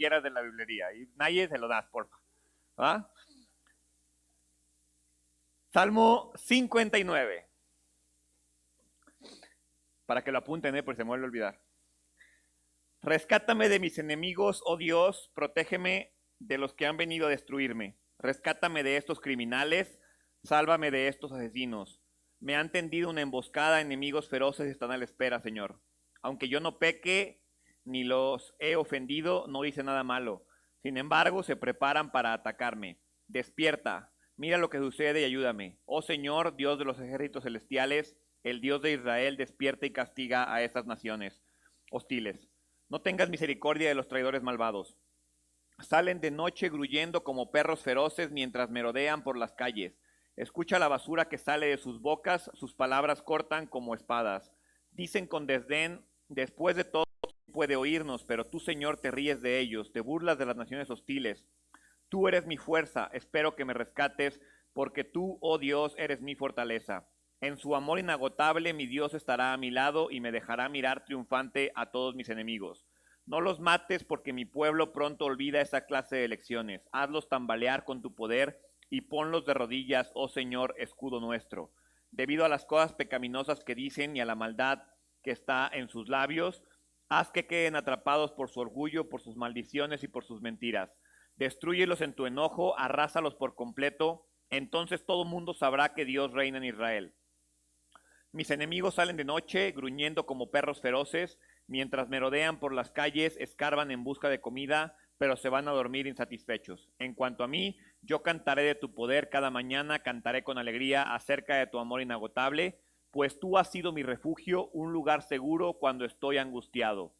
quieras de la Biblia y nadie se lo das, porfa. ¿Va? Salmo 59. Para que lo apunten, pues se me vuelve a olvidar. Rescátame de mis enemigos, oh Dios, protégeme de los que han venido a destruirme. Rescátame de estos criminales, sálvame de estos asesinos. Me han tendido una emboscada, enemigos feroces están a la espera, Señor. Aunque yo no peque ni los he ofendido, no hice nada malo. Sin embargo, se preparan para atacarme. Despierta, mira lo que sucede y ayúdame. Oh Señor, Dios de los ejércitos celestiales, el Dios de Israel, despierta y castiga a estas naciones hostiles. No tengas misericordia de los traidores malvados. Salen de noche gruyendo como perros feroces mientras merodean por las calles. Escucha la basura que sale de sus bocas, sus palabras cortan como espadas. Dicen con desdén, después de todo puede oírnos, pero tú, Señor, te ríes de ellos, te burlas de las naciones hostiles. Tú eres mi fuerza, espero que me rescates, porque tú, oh Dios, eres mi fortaleza. En su amor inagotable mi Dios estará a mi lado y me dejará mirar triunfante a todos mis enemigos. No los mates porque mi pueblo pronto olvida esa clase de lecciones. Hazlos tambalear con tu poder y ponlos de rodillas, oh Señor, escudo nuestro. Debido a las cosas pecaminosas que dicen y a la maldad que está en sus labios, haz que queden atrapados por su orgullo, por sus maldiciones y por sus mentiras. Destrúyelos en tu enojo, arrásalos por completo, entonces todo mundo sabrá que Dios reina en Israel. Mis enemigos salen de noche, gruñendo como perros feroces, mientras merodean por las calles, escarban en busca de comida, pero se van a dormir insatisfechos. En cuanto a mí, yo cantaré de tu poder cada mañana, cantaré con alegría acerca de tu amor inagotable, pues tú has sido mi refugio, un lugar seguro cuando estoy angustiado.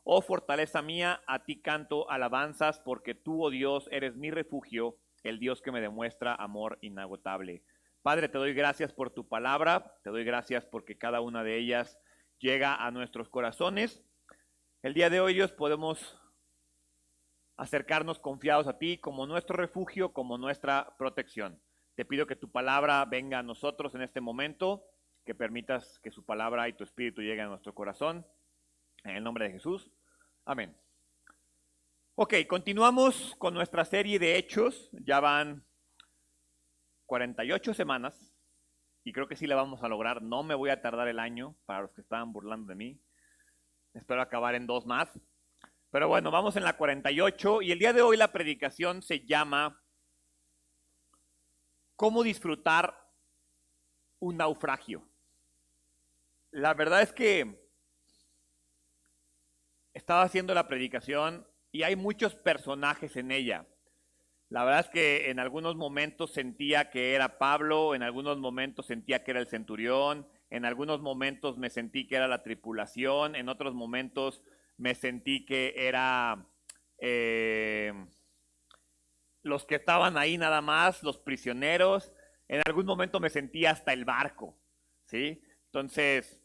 Oh fortaleza mía, a ti canto alabanzas, porque tú, oh Dios, eres mi refugio, el Dios que me demuestra amor inagotable. Padre, te doy gracias por tu palabra, te doy gracias porque cada una de ellas llega a nuestros corazones. El día de hoy, Dios, podemos acercarnos confiados a ti como nuestro refugio, como nuestra protección. Te pido que tu palabra venga a nosotros en este momento, que permitas que su palabra y tu espíritu lleguen a nuestro corazón. En el nombre de Jesús. Amén. Ok, continuamos con nuestra serie de hechos. Ya van 48 semanas y creo que sí la vamos a lograr. No me voy a tardar el año para los que estaban burlando de mí. Espero acabar en 2 más. Pero bueno, vamos en la 48 y el día de hoy la predicación se llama ¿Cómo disfrutar un naufragio? La verdad es que estaba haciendo la predicación y hay muchos personajes en ella. La verdad es que en algunos momentos sentía que era Pablo, en algunos momentos sentía que era el centurión, en algunos momentos me sentí que era la tripulación, en otros momentos me sentí que era los que estaban ahí nada más, los prisioneros, en algún momento me sentí hasta el barco, ¿sí? Entonces,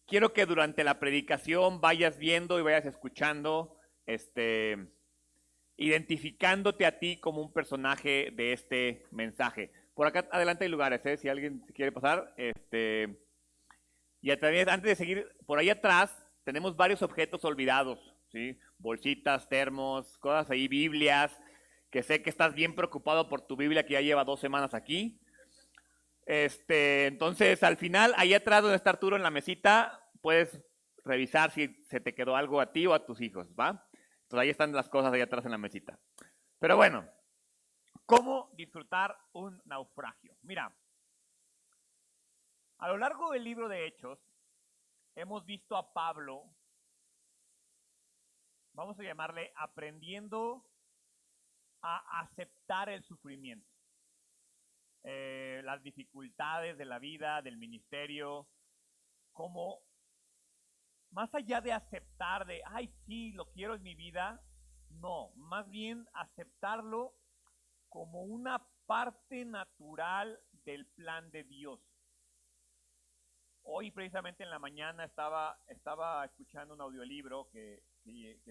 quiero que durante la predicación vayas viendo y vayas escuchando, identificándote a ti como un personaje de este mensaje. Por acá adelante hay lugares, si alguien quiere pasar. Y antes de seguir, por ahí atrás tenemos varios objetos olvidados, ¿sí? Bolsitas, termos, cosas ahí, Biblias, que sé que estás bien preocupado por tu Biblia que ya lleva 2 semanas aquí. Entonces, al final, ahí atrás donde está Arturo en la mesita, puedes revisar si se te quedó algo a ti o a tus hijos, ¿va? Entonces ahí están las cosas ahí atrás en la mesita. Pero bueno, ¿cómo disfrutar un naufragio? Mira, a lo largo del libro de Hechos, hemos visto a Pablo, vamos a llamarle, aprendiendo a aceptar el sufrimiento. Las dificultades de la vida, del ministerio, como más allá de aceptar de, ay, sí, lo quiero en mi vida, no, más bien aceptarlo como una parte natural del plan de Dios. Hoy precisamente en la mañana estaba escuchando un audiolibro que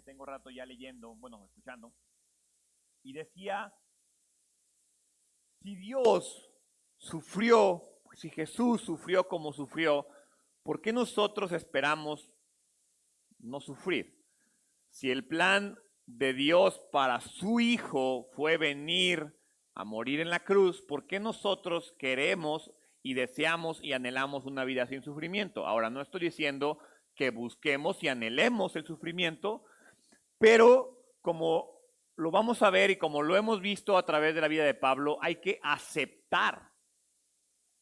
tengo rato ya leyendo, bueno, escuchando, y decía, si Dios sufrió, si Jesús sufrió como sufrió, ¿por qué nosotros esperamos no sufrir? Si el plan de Dios para su Hijo fue venir a morir en la cruz, ¿por qué nosotros queremos y deseamos y anhelamos una vida sin sufrimiento? Ahora, no estoy diciendo que busquemos y anhelemos el sufrimiento, pero como lo vamos a ver y como lo hemos visto a través de la vida de Pablo, hay que aceptar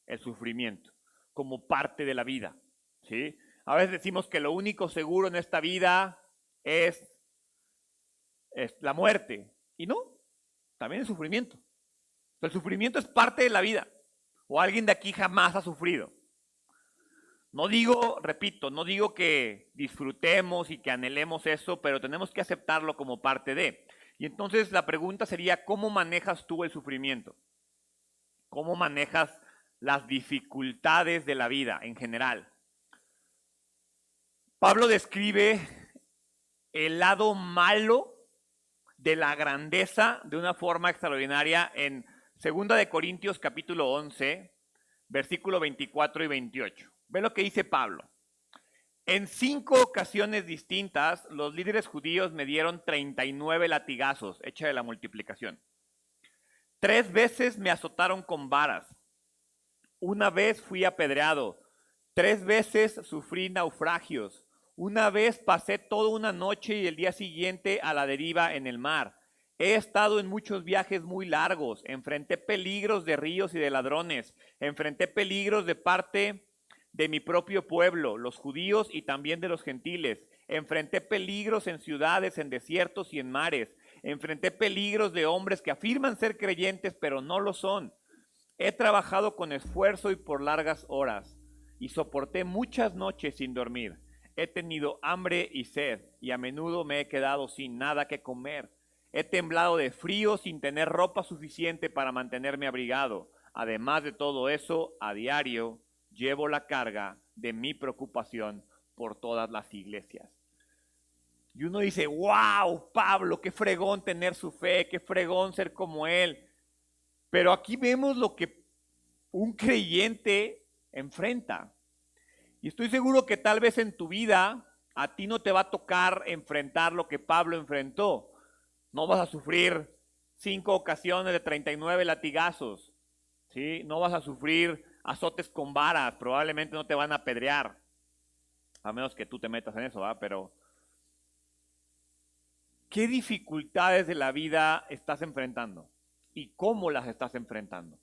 el sufrimiento como parte de la vida, ¿sí? A veces decimos que lo único seguro en esta vida es la muerte, y no, también el sufrimiento. El sufrimiento es parte de la vida, o alguien de aquí jamás ha sufrido. No digo, repito, no digo que disfrutemos y que anhelemos eso, pero tenemos que aceptarlo como parte de. Y entonces la pregunta sería, ¿cómo manejas tú el sufrimiento? ¿Cómo manejas las dificultades de la vida en general? Pablo describe el lado malo de la grandeza de una forma extraordinaria en 2 de Corintios capítulo 11, versículo 24 y 28. Ve lo que dice Pablo. En 5 ocasiones distintas, los líderes judíos me dieron 39 latigazos, hecha de la multiplicación. 3 veces me azotaron con varas. Una vez fui apedreado. 3 veces sufrí naufragios. Una vez pasé toda una noche y el día siguiente a la deriva en el mar. He estado en muchos viajes muy largos. Enfrenté peligros de ríos y de ladrones. Enfrenté peligros de parte de mi propio pueblo, los judíos y también de los gentiles. Enfrenté peligros en ciudades, en desiertos y en mares. Enfrenté peligros de hombres que afirman ser creyentes, pero no lo son. He trabajado con esfuerzo y por largas horas, y soporté muchas noches sin dormir. He tenido hambre y sed, y a menudo me he quedado sin nada que comer. He temblado de frío sin tener ropa suficiente para mantenerme abrigado. Además de todo eso, a diario llevo la carga de mi preocupación por todas las iglesias. Y uno dice, wow, Pablo, qué fregón tener su fe, qué fregón ser como él. Pero aquí vemos lo que un creyente enfrenta. Y estoy seguro que tal vez en tu vida a ti no te va a tocar enfrentar lo que Pablo enfrentó. No vas a sufrir 5 ocasiones de 39 latigazos, ¿sí? No vas a sufrir azotes con varas, probablemente no te van a apedrear, a menos que tú te metas en eso, ¿verdad? Pero ¿qué dificultades de la vida estás enfrentando? ¿Y cómo las estás enfrentando?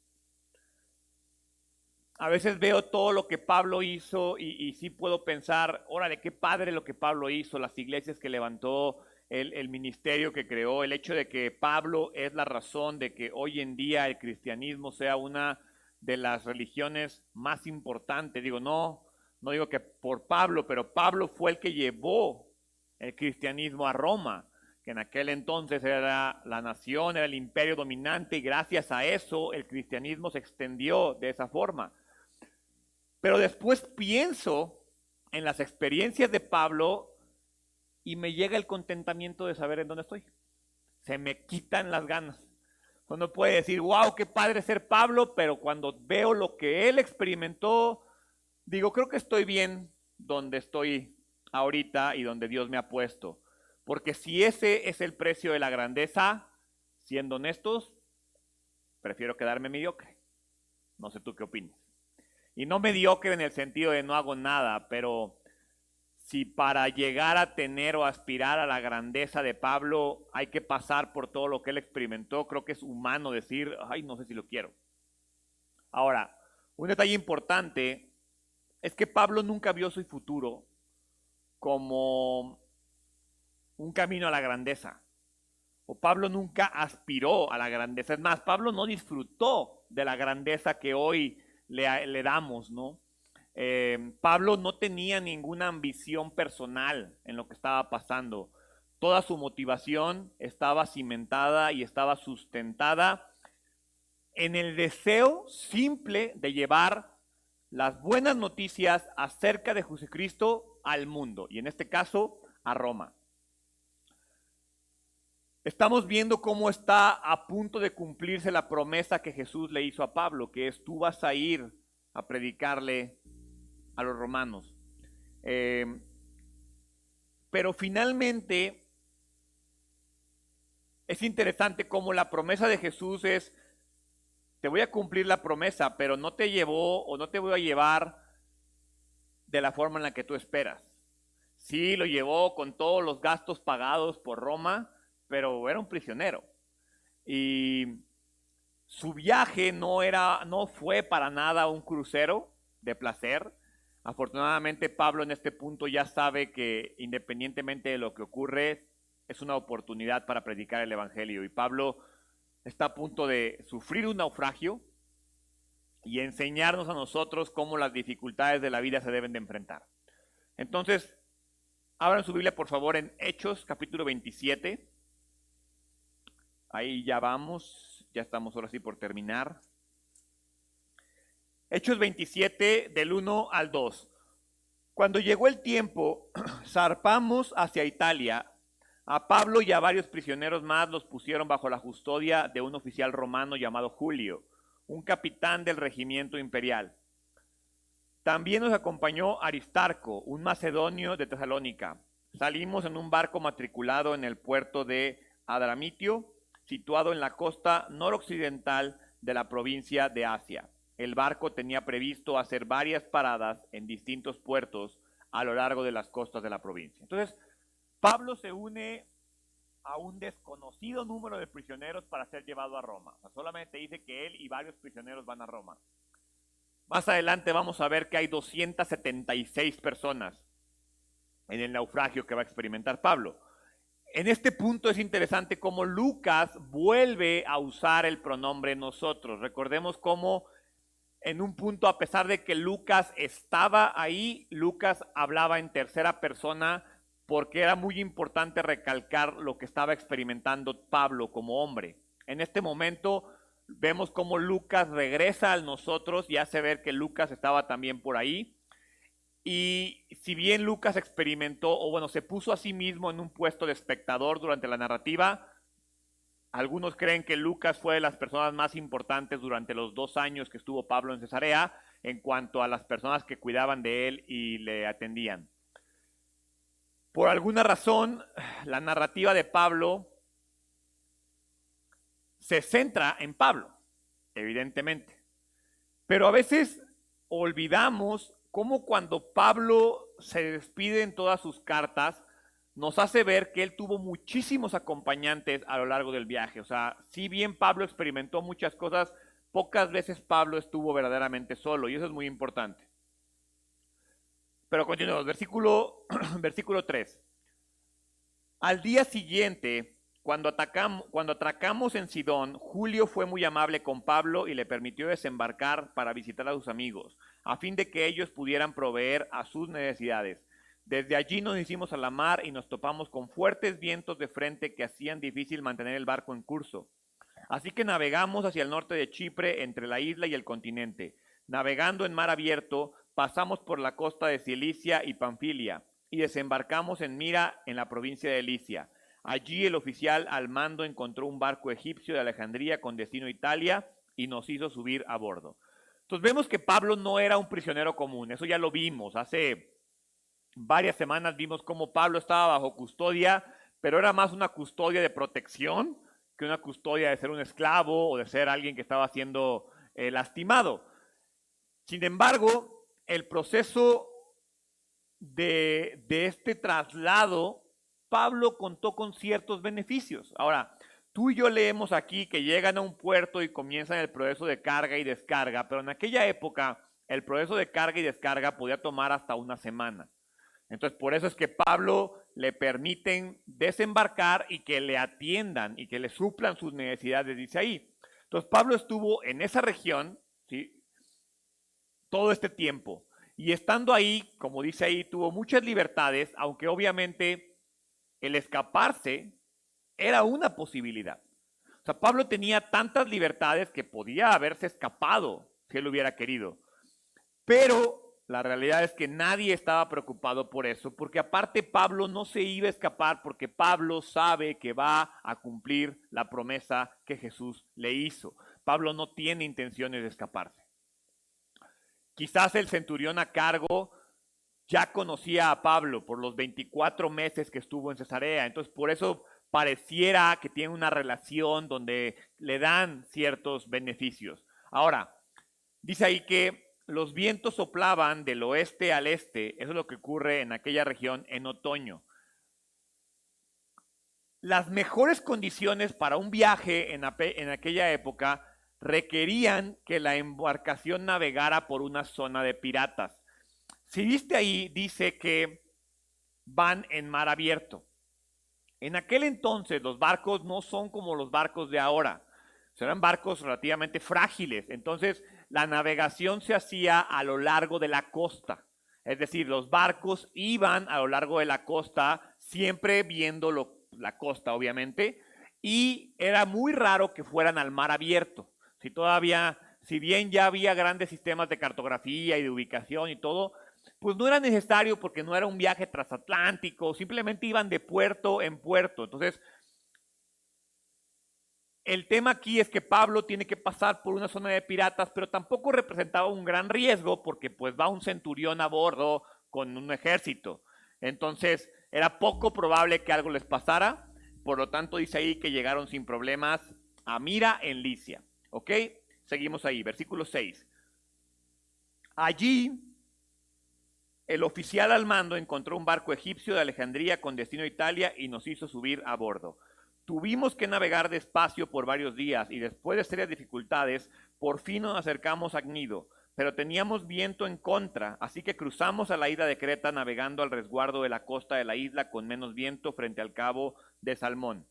A veces veo todo lo que Pablo hizo y sí puedo pensar, órale, qué padre lo que Pablo hizo, las iglesias que levantó, el ministerio que creó, el hecho de que Pablo es la razón de que hoy en día el cristianismo sea una de las religiones más importantes. Digo, no digo que por Pablo, pero Pablo fue el que llevó el cristianismo a Roma, que en aquel entonces era la nación, era el imperio dominante, y gracias a eso el cristianismo se extendió de esa forma. Pero después pienso en las experiencias de Pablo y me llega el contentamiento de saber en dónde estoy. Se me quitan las ganas. Uno puede decir, wow, qué padre ser Pablo, pero cuando veo lo que él experimentó, digo, creo que estoy bien donde estoy ahorita y donde Dios me ha puesto. Porque si ese es el precio de la grandeza, siendo honestos, prefiero quedarme mediocre. No sé tú qué opinas. Y no mediocre en el sentido de no hago nada, pero si para llegar a tener o aspirar a la grandeza de Pablo hay que pasar por todo lo que él experimentó, creo que es humano decir, ay, no sé si lo quiero. Ahora, un detalle importante es que Pablo nunca vio su futuro como un camino a la grandeza. O Pablo nunca aspiró a la grandeza. Es más, Pablo no disfrutó de la grandeza que hoy le damos, ¿no? Pablo no tenía ninguna ambición personal en lo que estaba pasando. Toda su motivación estaba cimentada y estaba sustentada en el deseo simple de llevar las buenas noticias acerca de Jesucristo al mundo, y en este caso a Roma. Estamos viendo cómo está a punto de cumplirse la promesa que Jesús le hizo a Pablo, que es tú vas a ir a predicarle a los romanos. Pero finalmente Es interesante cómo la promesa de Jesús es, te voy a cumplir la promesa, pero no te llevó o no te voy a llevar de la forma en la que tú esperas. Sí, lo llevó con todos los gastos pagados por Roma, pero era un prisionero. Y su viaje no fue para nada un crucero de placer. Afortunadamente Pablo en este punto ya sabe que independientemente de lo que ocurre, es una oportunidad para predicar el evangelio. Y Pablo está a punto de sufrir un naufragio y enseñarnos a nosotros cómo las dificultades de la vida se deben de enfrentar. Entonces, abran su Biblia por favor en Hechos capítulo 27. Ahí ya vamos, ya estamos ahora sí por terminar. Hechos 27 del 1 al 2. Cuando llegó el tiempo, zarpamos hacia Italia. A Pablo y a varios prisioneros más los pusieron bajo la custodia de un oficial romano llamado Julio, un capitán del regimiento imperial. También nos acompañó Aristarco, un macedonio de Tesalónica. Salimos en un barco matriculado en el puerto de Adramitio, situado en la costa noroccidental de la provincia de Asia. El barco tenía previsto hacer varias paradas en distintos puertos a lo largo de las costas de la provincia. Entonces, Pablo se une a un desconocido número de prisioneros para ser llevado a Roma. O sea, solamente dice que él y varios prisioneros van a Roma. Más adelante vamos a ver que hay 276 personas en el naufragio que va a experimentar Pablo. En este punto es interesante cómo Lucas vuelve a usar el pronombre nosotros. Recordemos cómo en un punto, a pesar de que Lucas estaba ahí, Lucas hablaba en tercera persona porque era muy importante recalcar lo que estaba experimentando Pablo como hombre. En este momento vemos cómo Lucas regresa al nosotros y hace ver que Lucas estaba también por ahí. Y si bien Lucas experimentó, o bueno, se puso a sí mismo en un puesto de espectador durante la narrativa, algunos creen que Lucas fue de las personas más importantes durante los 2 años que estuvo Pablo en Cesarea en cuanto a las personas que cuidaban de él y le atendían. Por alguna razón, la narrativa de Pablo se centra en Pablo, evidentemente. Pero a veces olvidamos cómo cuando Pablo se despide en todas sus cartas, nos hace ver que él tuvo muchísimos acompañantes a lo largo del viaje. O sea, si bien Pablo experimentó muchas cosas, pocas veces Pablo estuvo verdaderamente solo, y eso es muy importante. Pero continuamos, versículo 3. Al día siguiente, cuando atracamos en Sidón, Julio fue muy amable con Pablo y le permitió desembarcar para visitar a sus amigos, a fin de que ellos pudieran proveer a sus necesidades. Desde allí nos hicimos a la mar y nos topamos con fuertes vientos de frente que hacían difícil mantener el barco en curso. Así que navegamos hacia el norte de Chipre, entre la isla y el continente. Navegando en mar abierto, pasamos por la costa de Cilicia y Panfilia y desembarcamos en Mira, en la provincia de Licia. Allí el oficial al mando encontró un barco egipcio de Alejandría con destino a Italia y nos hizo subir a bordo. Entonces vemos que Pablo no era un prisionero común, eso ya lo vimos. Hace varias semanas vimos cómo Pablo estaba bajo custodia, pero era más una custodia de protección que una custodia de ser un esclavo o de ser alguien que estaba siendo lastimado. Sin embargo, el proceso de este traslado, Pablo contó con ciertos beneficios. Ahora, tú y yo leemos aquí que llegan a un puerto y comienzan el proceso de carga y descarga, pero en aquella época el proceso de carga y descarga podía tomar hasta una semana. Entonces, por eso es que Pablo le permiten desembarcar y que le atiendan y que le suplan sus necesidades, dice ahí. Entonces, Pablo estuvo en esa región, ¿sí?, todo este tiempo. Y estando ahí, como dice ahí, tuvo muchas libertades, aunque obviamente el escaparse era una posibilidad. O sea, Pablo tenía tantas libertades que podía haberse escapado si él hubiera querido. Pero la realidad es que nadie estaba preocupado por eso, porque aparte Pablo no se iba a escapar porque Pablo sabe que va a cumplir la promesa que Jesús le hizo. Pablo no tiene intenciones de escaparse. Quizás el centurión a cargo ya conocía a Pablo por los 24 meses que estuvo en Cesarea, entonces por eso pareciera que tienen una relación donde le dan ciertos beneficios. Ahora, dice ahí que los vientos soplaban del oeste al este, eso es lo que ocurre en aquella región en otoño. Las mejores condiciones para un viaje en aquella época requerían que la embarcación navegara por una zona de piratas. Si viste ahí, dice que van en mar abierto. En aquel entonces los barcos no son como los barcos de ahora. Eran barcos relativamente frágiles. Entonces la navegación se hacía a lo largo de la costa. Es decir, los barcos iban a lo largo de la costa, siempre viendo la costa, obviamente, y era muy raro que fueran al mar abierto. Si bien ya había grandes sistemas de cartografía y de ubicación y todo, pues no era necesario porque no era un viaje transatlántico, simplemente iban de puerto en puerto. Entonces, el tema aquí es que Pablo tiene que pasar por una zona de piratas, pero tampoco representaba un gran riesgo porque pues va un centurión a bordo con un ejército. Entonces, era poco probable que algo les pasara. Por lo tanto, dice ahí que llegaron sin problemas a Mira en Licia. ¿Ok? Seguimos ahí, versículo 6. Allí, el oficial al mando encontró un barco egipcio de Alejandría con destino a Italia y nos hizo subir a bordo. Tuvimos que navegar despacio por varios días y después de serias dificultades, por fin nos acercamos a Gnido, pero teníamos viento en contra, así que cruzamos a la isla de Creta navegando al resguardo de la costa de la isla con menos viento frente al cabo de Salmón.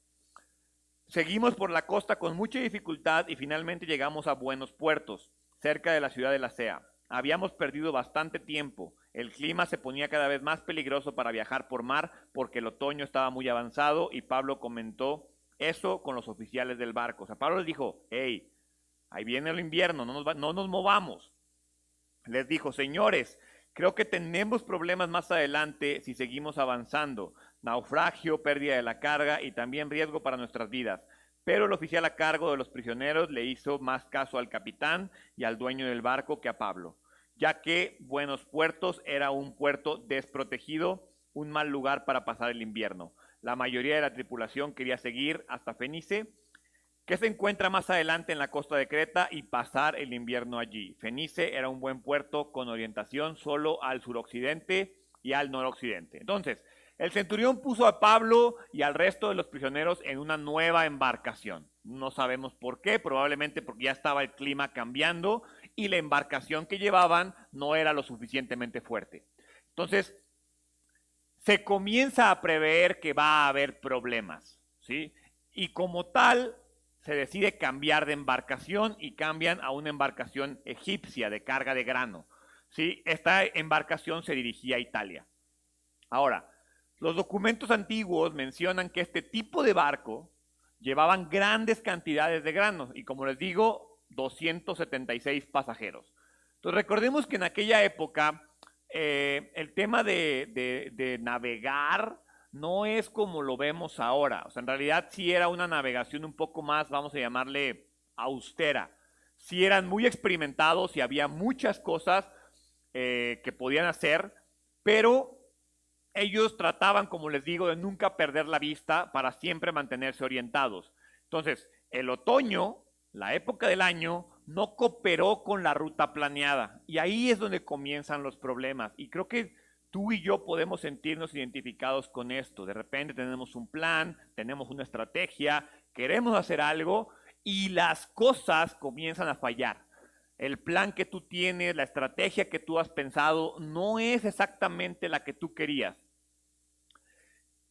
Seguimos por la costa con mucha dificultad y finalmente llegamos a Buenos Puertos, cerca de la ciudad de La Sea. Habíamos perdido bastante tiempo. El clima se ponía cada vez más peligroso para viajar por mar porque el otoño estaba muy avanzado y Pablo comentó eso con los oficiales del barco. O sea, Pablo les dijo, hey, ahí viene el invierno, no nos movamos. Les dijo, señores, creo que tenemos problemas más adelante si seguimos avanzando. Naufragio, pérdida de la carga y también riesgo para nuestras vidas. Pero el oficial a cargo de los prisioneros le hizo más caso al capitán y al dueño del barco que a Pablo, ya que Buenos Puertos era un puerto desprotegido, un mal lugar para pasar el invierno. La mayoría de la tripulación quería seguir hasta Fenice, que se encuentra más adelante en la costa de Creta, y pasar el invierno allí. Fenice era un buen puerto con orientación solo al suroccidente y al noroccidente. Entonces, el centurión puso a Pablo y al resto de los prisioneros en una nueva embarcación. No sabemos por qué, probablemente porque ya estaba el clima cambiando y la embarcación que llevaban no era lo suficientemente fuerte. Entonces, se comienza a prever que va a haber problemas, ¿sí? Y como tal, se decide cambiar de embarcación y cambian a una embarcación egipcia de carga de grano, ¿sí? Esta embarcación se dirigía a Italia. Ahora, los documentos antiguos mencionan que este tipo de barco llevaban grandes cantidades de granos y, como les digo, 276 pasajeros. Entonces recordemos que en aquella época el tema de navegar no es como lo vemos ahora. O sea, en realidad sí era una navegación un poco más, vamos a llamarle, austera. Sí eran muy experimentados y había muchas cosas que podían hacer, pero ellos trataban, como les digo, de nunca perder la vista para siempre mantenerse orientados. Entonces, el otoño, la época del año, no cooperó con la ruta planeada. Y ahí es donde comienzan los problemas. Y creo que tú y yo podemos sentirnos identificados con esto. De repente tenemos un plan, tenemos una estrategia, queremos hacer algo y las cosas comienzan a fallar. El plan que tú tienes, la estrategia que tú has pensado, no es exactamente la que tú querías.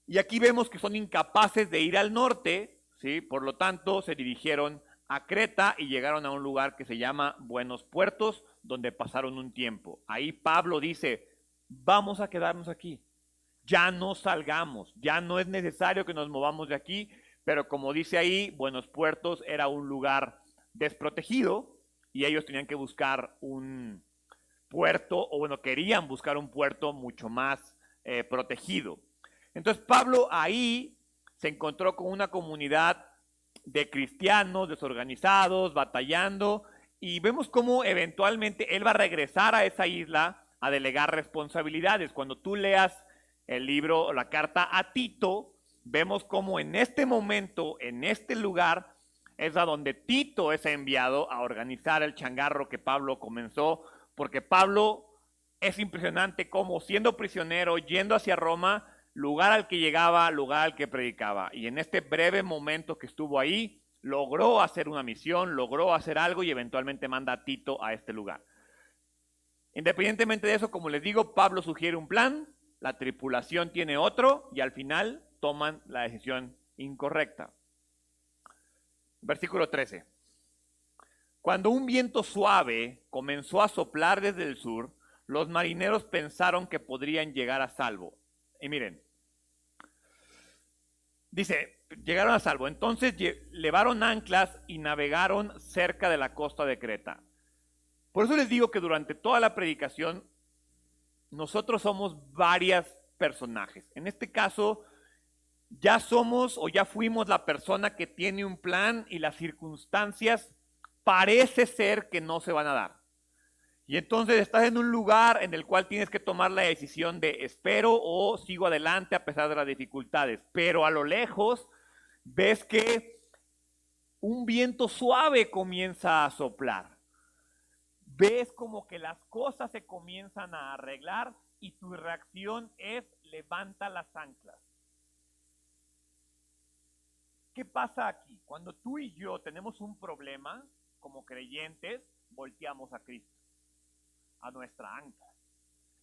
Y aquí vemos que son incapaces de ir al norte, ¿sí? Por lo tanto, se dirigieron a Creta y llegaron a un lugar que se llama Buenos Puertos, donde pasaron un tiempo. Ahí Pablo dice, vamos a quedarnos aquí, ya no salgamos, ya no es necesario que nos movamos de aquí, pero como dice ahí, Buenos Puertos era un lugar desprotegido y ellos tenían que buscar un puerto, o bueno, querían buscar un puerto mucho más protegido. Entonces Pablo ahí se encontró con una comunidad de cristianos desorganizados, batallando, y vemos cómo eventualmente él va a regresar a esa isla a delegar responsabilidades. Cuando tú leas el libro, la carta a Tito, vemos cómo en este momento, en este lugar, es a donde Tito es enviado a organizar el changarro que Pablo comenzó, porque Pablo es impresionante cómo siendo prisionero, yendo hacia Roma, lugar al que llegaba, lugar al que predicaba. Y en este breve momento que estuvo ahí, logró hacer una misión, logró hacer algo y eventualmente manda a Tito a este lugar. Independientemente de eso, como les digo, Pablo sugiere un plan, la tripulación tiene otro y al final toman la decisión incorrecta. Versículo 13. Cuando un viento suave comenzó a soplar desde el sur, los marineros pensaron que podrían llegar a salvo. Y miren, dice, llegaron a salvo. Entonces levaron anclas y navegaron cerca de la costa de Creta. Por eso les digo que durante toda la predicación nosotros somos varios personajes. En este caso, ya somos o ya fuimos la persona que tiene un plan y las circunstancias parece ser que no se van a dar. Y entonces estás en un lugar en el cual tienes que tomar la decisión de espero o sigo adelante a pesar de las dificultades. Pero a lo lejos ves que un viento suave comienza a soplar. Ves como que las cosas se comienzan a arreglar y tu reacción es levanta las anclas. ¿Qué pasa aquí? Cuando tú y yo tenemos un problema, como creyentes, volteamos a Cristo, a nuestra ancla.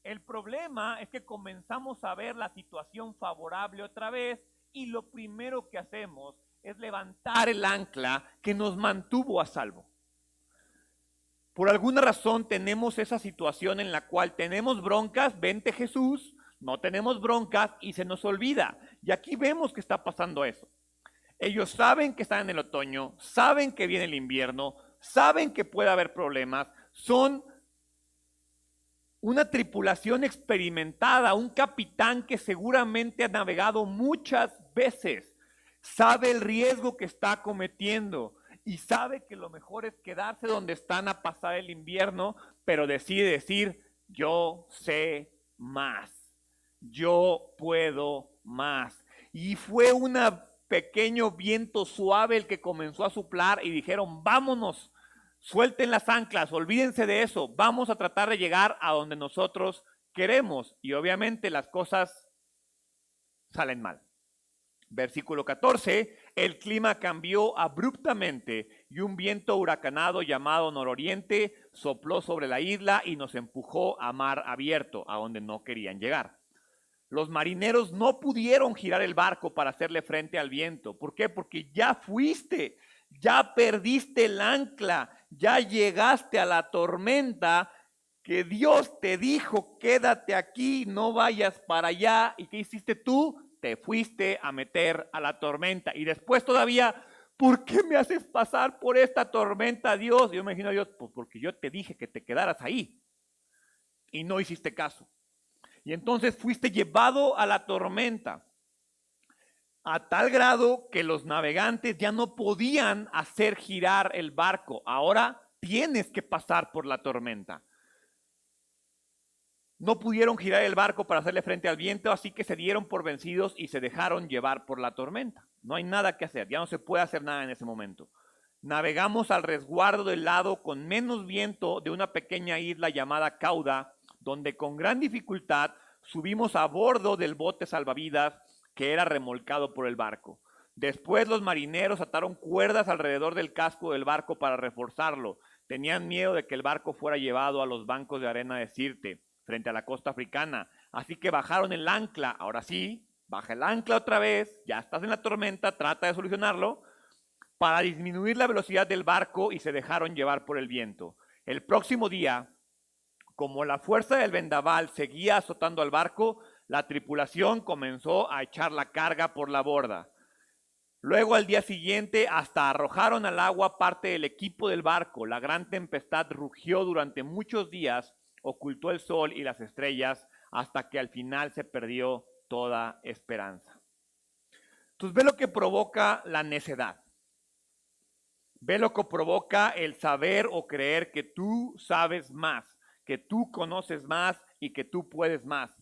El problema es que comenzamos a ver la situación favorable otra vez y lo primero que hacemos es levantar el ancla que nos mantuvo a salvo. Por alguna razón tenemos esa situación en la cual tenemos broncas, vente Jesús, no tenemos broncas y se nos olvida. Y aquí vemos que está pasando eso. Ellos saben que están en el otoño, saben que viene el invierno, saben que puede haber problemas, son una tripulación experimentada, un capitán que seguramente ha navegado muchas veces, sabe el riesgo que está cometiendo y sabe que lo mejor es quedarse donde están a pasar el invierno, pero decide decir, yo sé más, yo puedo más. Y fue un pequeño viento suave el que comenzó a soplar y dijeron, vámonos, suelten las anclas, olvídense de eso, vamos a tratar de llegar a donde nosotros queremos. Y obviamente las cosas salen mal. Versículo 14, el clima cambió abruptamente y un viento huracanado llamado nororiente sopló sobre la isla y nos empujó a mar abierto, a donde no querían llegar. Los marineros no pudieron girar el barco para hacerle frente al viento. ¿Por qué? Porque ya fuiste, ya perdiste el ancla, ya llegaste a la tormenta que Dios te dijo, quédate aquí, no vayas para allá. ¿Y qué hiciste tú? Te fuiste a meter a la tormenta. Y después todavía, ¿por qué me haces pasar por esta tormenta, Dios? Yo me imagino a Dios, pues porque yo te dije que te quedaras ahí. Y no hiciste caso. Y entonces fuiste llevado a la tormenta. A tal grado que los navegantes ya no podían hacer girar el barco. Ahora tienes que pasar por la tormenta. No pudieron girar el barco para hacerle frente al viento, así que se dieron por vencidos y se dejaron llevar por la tormenta. No hay nada que hacer, ya no se puede hacer nada en ese momento. Navegamos al resguardo del lado con menos viento de una pequeña isla llamada Cauda, donde con gran dificultad subimos a bordo del bote salvavidas que era remolcado por el barco. Después los marineros ataron cuerdas alrededor del casco del barco para reforzarlo. Tenían miedo de que el barco fuera llevado a los bancos de arena de Sirte, frente a la costa africana. Así que bajaron el ancla. Ahora sí, baja el ancla otra vez, ya estás en la tormenta, trata de solucionarlo, para disminuir la velocidad del barco y se dejaron llevar por el viento. El próximo día, como la fuerza del vendaval seguía azotando al barco, la tripulación comenzó a echar la carga por la borda. Luego al día siguiente hasta arrojaron al agua parte del equipo del barco. La gran tempestad rugió durante muchos días, ocultó el sol y las estrellas hasta que al final se perdió toda esperanza. Entonces ve lo que provoca la necedad. Ve lo que provoca el saber o creer que tú sabes más, que tú conoces más y que tú puedes más.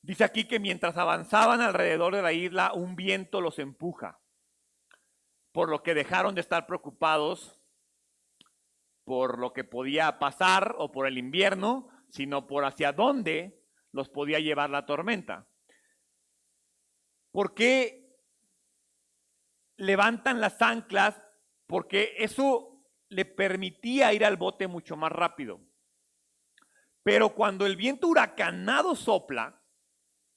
Dice aquí que mientras avanzaban alrededor de la isla, un viento los empuja, por lo que dejaron de estar preocupados por lo que podía pasar o por el invierno, sino por hacia dónde los podía llevar la tormenta. ¿Por qué levantan las anclas? Porque eso le permitía ir al bote mucho más rápido. Pero cuando el viento huracanado sopla,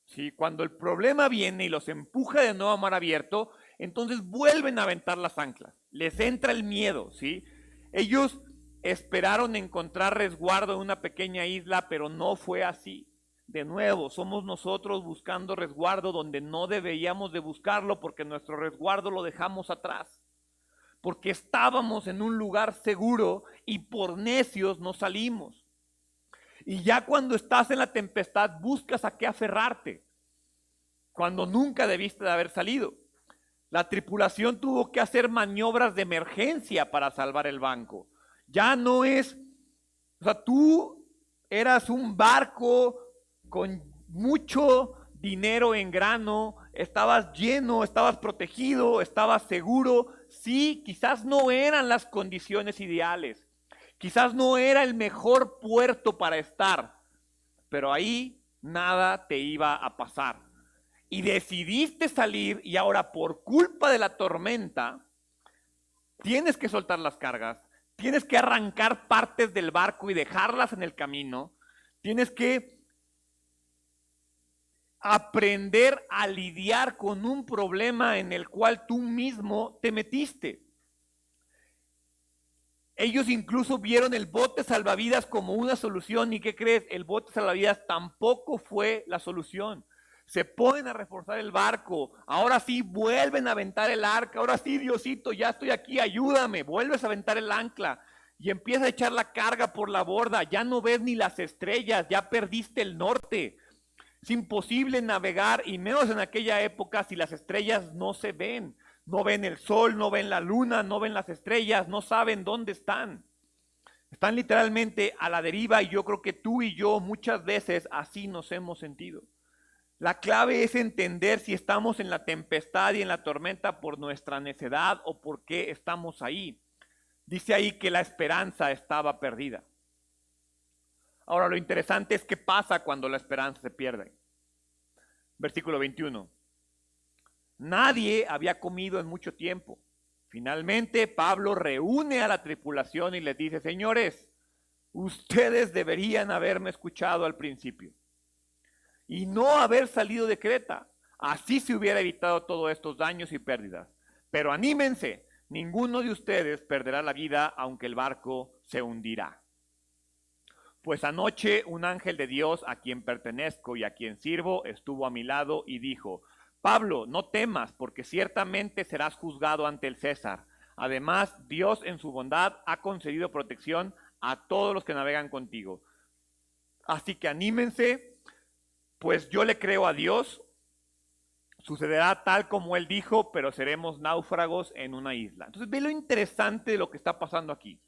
¿sí? Cuando el problema viene y los empuja de nuevo a mar abierto, entonces vuelven a aventar las anclas. Les entra el miedo, ¿sí? Ellos esperaron encontrar resguardo en una pequeña isla, pero no fue así. De nuevo, somos nosotros buscando resguardo donde no deberíamos de buscarlo, porque nuestro resguardo lo dejamos atrás. Porque estábamos en un lugar seguro y por necios no salimos. Y ya cuando estás en la tempestad buscas a qué aferrarte, cuando nunca debiste de haber salido. La tripulación tuvo que hacer maniobras de emergencia para salvar el barco. Ya no es, o sea, tú eras un barco con mucho dinero en grano, estabas lleno, estabas protegido, estabas seguro. Sí, quizás no eran las condiciones ideales, quizás no era el mejor puerto para estar, pero ahí nada te iba a pasar. Y decidiste salir y ahora por culpa de la tormenta tienes que soltar las cargas, tienes que arrancar partes del barco y dejarlas en el camino, tienes que aprender a lidiar con un problema en el cual tú mismo te metiste. Ellos incluso vieron el bote salvavidas como una solución. ¿Y qué crees? El bote salvavidas tampoco fue la solución. Se ponen a reforzar el barco. Ahora sí vuelven a aventar el arca. Ahora sí, Diosito, ya estoy aquí, ayúdame. Vuelves a aventar el ancla y empieza a echar la carga por la borda. Ya no ves ni las estrellas, ya perdiste el norte. Es imposible navegar, y menos en aquella época, si las estrellas no se ven. No ven el sol, no ven la luna, no ven las estrellas, no saben dónde están. Están literalmente a la deriva, y yo creo que tú y yo muchas veces así nos hemos sentido. La clave es entender si estamos en la tempestad y en la tormenta por nuestra necedad o por qué estamos ahí. Dice ahí que la esperanza estaba perdida. Ahora, lo interesante es qué pasa cuando la esperanza se pierde. Versículo 21. Nadie había comido en mucho tiempo. Finalmente, Pablo reúne a la tripulación y les dice: señores, ustedes deberían haberme escuchado al principio y no haber salido de Creta. Así se hubiera evitado todos estos daños y pérdidas. Pero anímense, ninguno de ustedes perderá la vida, aunque el barco se hundirá. Pues anoche un ángel de Dios, a quien pertenezco y a quien sirvo, estuvo a mi lado y dijo: Pablo, no temas, porque ciertamente serás juzgado ante el César. Además, Dios en su bondad ha concedido protección a todos los que navegan contigo. Así que anímense, pues yo le creo a Dios. Sucederá tal como él dijo, pero seremos náufragos en una isla. Entonces, ve lo interesante de lo que está pasando aquí.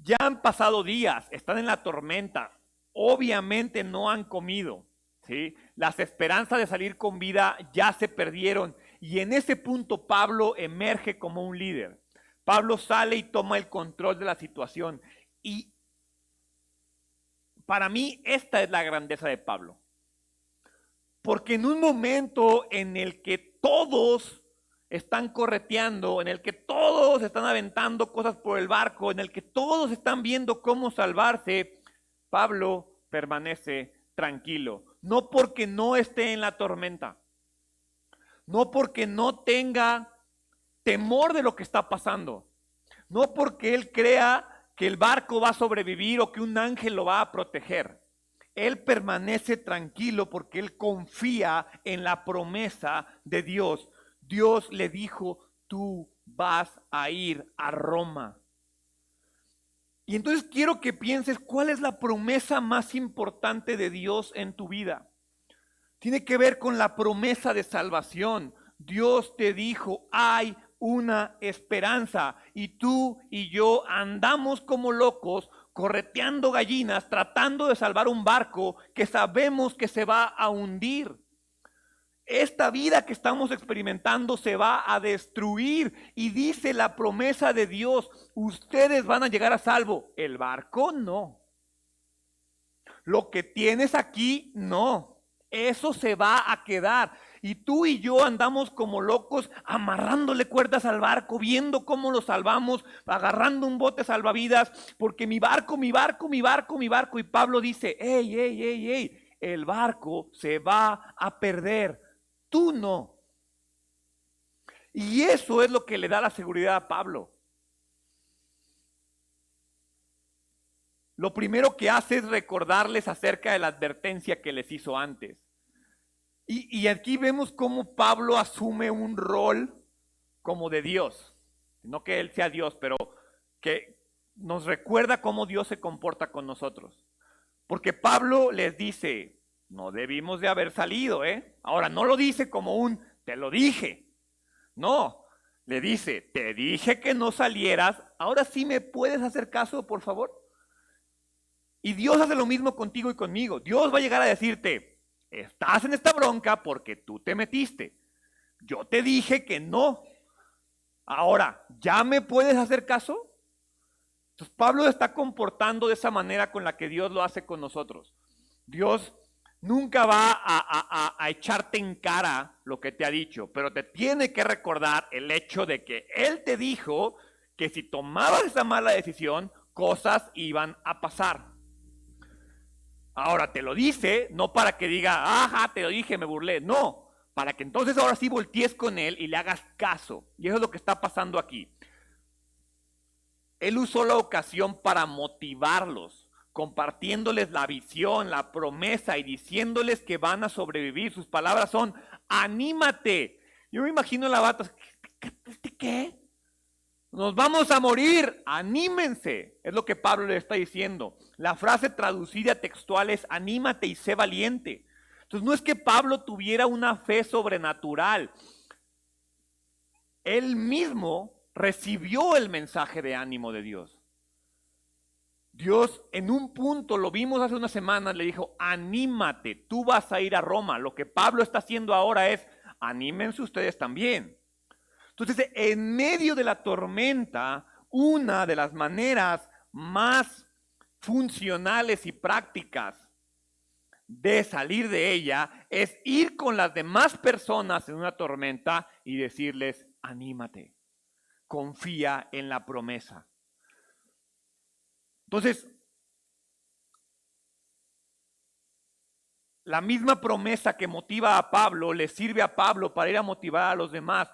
Ya han pasado días, están en la tormenta, obviamente no han comido, ¿sí? Las esperanzas de salir con vida ya se perdieron, y en ese punto Pablo emerge como un líder. Pablo sale y toma el control de la situación, y para mí esta es la grandeza de Pablo. Porque en un momento en el que todos están correteando, en el que todos están aventando cosas por el barco, en el que todos están viendo cómo salvarse, Pablo permanece tranquilo. No porque no esté en la tormenta, no porque no tenga temor de lo que está pasando, no porque él crea que el barco va a sobrevivir o que un ángel lo va a proteger. Él permanece tranquilo porque él confía en la promesa de Dios. Dios le dijo: tú vas a ir a Roma. Y entonces quiero que pienses, ¿cuál es la promesa más importante de Dios en tu vida? Tiene que ver con la promesa de salvación. Dios te dijo: hay una esperanza, y tú y yo andamos como locos correteando gallinas, tratando de salvar un barco que sabemos que se va a hundir. Esta vida que estamos experimentando se va a destruir y dice la promesa de Dios, ustedes van a llegar a salvo, el barco no. Lo que tienes aquí, no. Eso se va a quedar. Y tú y yo andamos como locos amarrándole cuerdas al barco, viendo cómo lo salvamos, agarrando un bote salvavidas, porque mi barco, mi barco, mi barco, mi barco. Y Pablo dice, hey, hey, hey, hey, el barco se va a perder, tú no. Y eso es lo que le da la seguridad a Pablo. Lo primero que hace es recordarles acerca de la advertencia que les hizo antes. Y aquí vemos cómo Pablo asume un rol como de Dios. No que él sea Dios, pero que nos recuerda cómo Dios se comporta con nosotros. Porque Pablo les dice, no debimos de haber salido, ¿eh? Ahora, no lo dice como un, te lo dije. No, le dice, te dije que no salieras, ahora sí me puedes hacer caso, por favor. Y Dios hace lo mismo contigo y conmigo. Dios va a llegar a decirte, estás en esta bronca porque tú te metiste. Yo te dije que no. Ahora, ¿ya me puedes hacer caso? Entonces Pablo está comportando de esa manera con la que Dios lo hace con nosotros. Dios nunca va a echarte en cara lo que te ha dicho, pero te tiene que recordar el hecho de que Él te dijo que si tomabas esa mala decisión, cosas iban a pasar. Ahora te lo dice, no para que diga, ajá, te lo dije, me burlé. No, para que entonces ahora sí voltees con él y le hagas caso. Y eso es lo que está pasando aquí. Él usó la ocasión para motivarlos, compartiéndoles la visión, la promesa y diciéndoles que van a sobrevivir. Sus palabras son, anímate. Yo me imagino la bata, ¿qué? Nos vamos a morir, anímense, es lo que Pablo le está diciendo. La frase traducida textual es anímate y sé valiente. Entonces no es que Pablo tuviera una fe sobrenatural. Él mismo recibió el mensaje de ánimo de Dios. Dios en un punto, lo vimos hace unas semanas, le dijo, anímate, tú vas a ir a Roma. Lo que Pablo está haciendo ahora es, anímense ustedes también. Entonces, en medio de la tormenta, una de las maneras más funcionales y prácticas de salir de ella es ir con las demás personas en una tormenta y decirles, anímate, confía en la promesa. Entonces, la misma promesa que motiva a Pablo le sirve a Pablo para ir a motivar a los demás.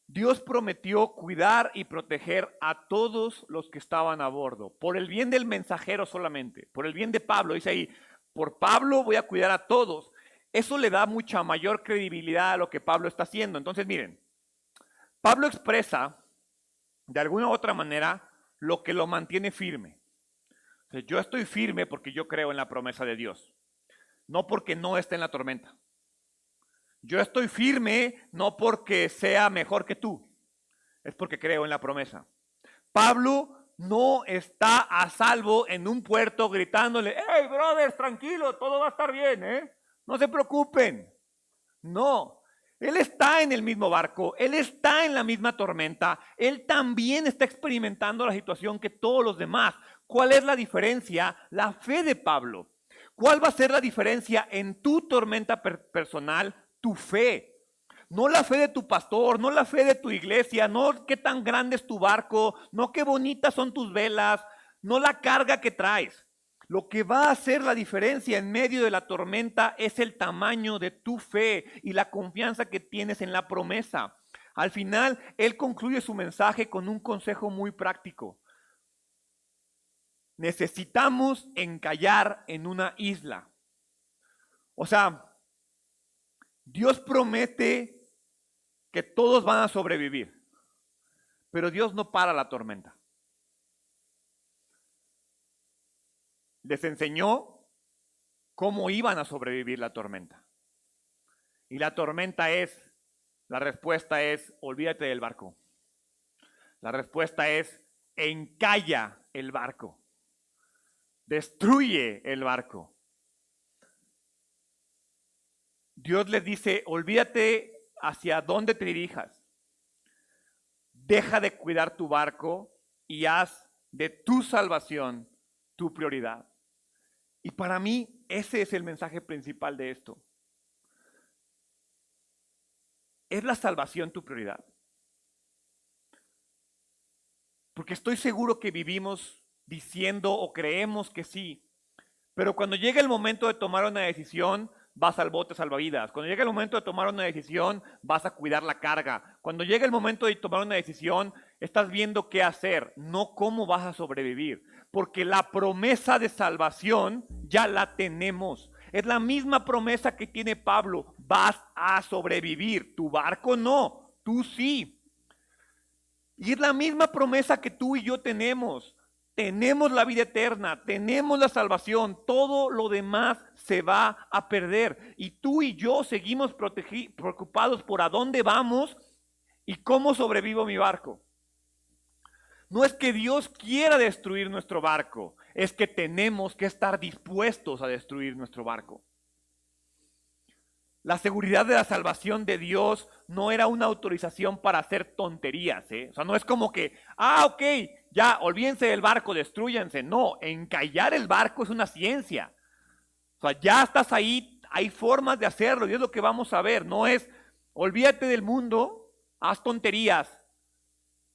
Dios prometió cuidar y proteger a todos los que estaban a bordo, por el bien del mensajero solamente, por el bien de Pablo. Dice ahí, por Pablo voy a cuidar a todos. Eso le da mucha mayor credibilidad a lo que Pablo está haciendo. Entonces miren, Pablo expresa de alguna u otra manera lo que lo mantiene firme. O sea, yo estoy firme porque yo creo en la promesa de Dios, no porque no esté en la tormenta. Yo estoy firme no porque sea mejor que tú, es porque creo en la promesa. Pablo no está a salvo en un puerto gritándole, hey brothers, tranquilo, todo va a estar bien, no se preocupen. No, él está en el mismo barco, él está en la misma tormenta, él también está experimentando la situación que todos los demás. ¿Cuál es la diferencia? La fe de Pablo. ¿Cuál va a ser la diferencia en tu tormenta personal? Tu fe. No la fe de tu pastor, no la fe de tu iglesia, no qué tan grande es tu barco, no qué bonitas son tus velas, no la carga que traes. Lo que va a hacer la diferencia en medio de la tormenta es el tamaño de tu fe y la confianza que tienes en la promesa. Al final, él concluye su mensaje con un consejo muy práctico. Necesitamos encallar en una isla. O sea, Dios promete que todos van a sobrevivir, pero Dios no para la tormenta. Les enseñó cómo iban a sobrevivir la tormenta. Y la respuesta es, olvídate del barco. La respuesta es, encalla el barco. destruye el barco. Dios les dice, olvídate hacia dónde te dirijas. Deja de cuidar tu barco y haz de tu salvación tu prioridad. Y para mí ese es el mensaje principal de esto. ¿Es la salvación tu prioridad? Porque estoy seguro que vivimos diciendo o creemos que sí, pero cuando llega el momento de tomar una decisión, vas al bote salvavidas. Cuando llega el momento de tomar una decisión, vas a cuidar la carga. Cuando llega el momento de tomar una decisión, estás viendo qué hacer, no cómo vas a sobrevivir. Porque la promesa de salvación ya la tenemos. Es la misma promesa que tiene Pablo. Vas a sobrevivir. Tu barco no, tú sí. Y es la misma promesa que tú y yo tenemos. Tenemos la vida eterna, tenemos la salvación, todo lo demás se va a perder. Y tú y yo seguimos preocupados por a dónde vamos y cómo sobrevivo mi barco. No es que Dios quiera destruir nuestro barco, es que tenemos que estar dispuestos a destruir nuestro barco. La seguridad de la salvación de Dios no era una autorización para hacer tonterías, ¿eh? O sea, no es como que, ok, ya, olvídense del barco, destrúyanse. No, encallar el barco es una ciencia. O sea, ya estás ahí, hay formas de hacerlo y es lo que vamos a ver. No es, olvídate del mundo, haz tonterías.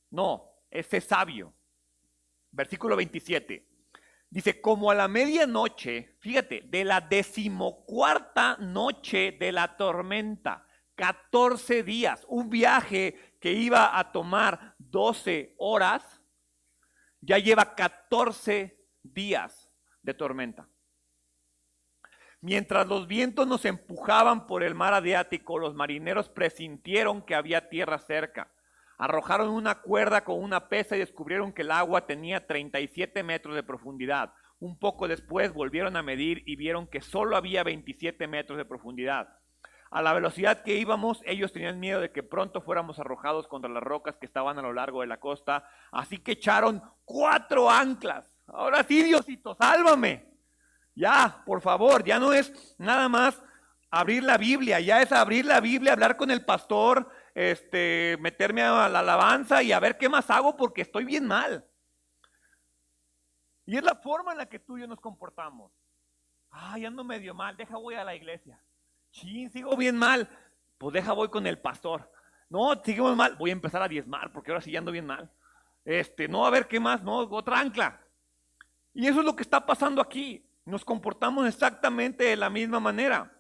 No, es sabio. Versículo 27. Dice, como a la medianoche, fíjate, de la 14ª noche de la tormenta, 14 días, un viaje que iba a tomar 12 horas, ya lleva 14 días de tormenta. Mientras los vientos nos empujaban por el mar Adriático, los marineros presintieron que había tierra cerca. Arrojaron una cuerda con una pesa y descubrieron que el agua tenía 37 metros de profundidad. Un poco después volvieron a medir y vieron que solo había 27 metros de profundidad. A la velocidad que íbamos, ellos tenían miedo de que pronto fuéramos arrojados contra las rocas que estaban a lo largo de la costa, así que echaron 4 anclas. Ahora sí, Diosito, sálvame. Ya, por favor, ya no es nada más abrir la Biblia, ya es abrir la Biblia, hablar con el pastor, meterme a la alabanza y a ver qué más hago porque estoy bien mal. Y es la forma en la que tú y yo nos comportamos. Ay, ando medio mal, deja voy a la iglesia. Chin, sigo bien mal, pues deja voy con el pastor. No, seguimos mal, voy a empezar a diezmar porque ahora sí ya ando bien mal. No, a ver qué más, no, otra ancla. Y eso es lo que está pasando aquí. Nos comportamos exactamente de la misma manera.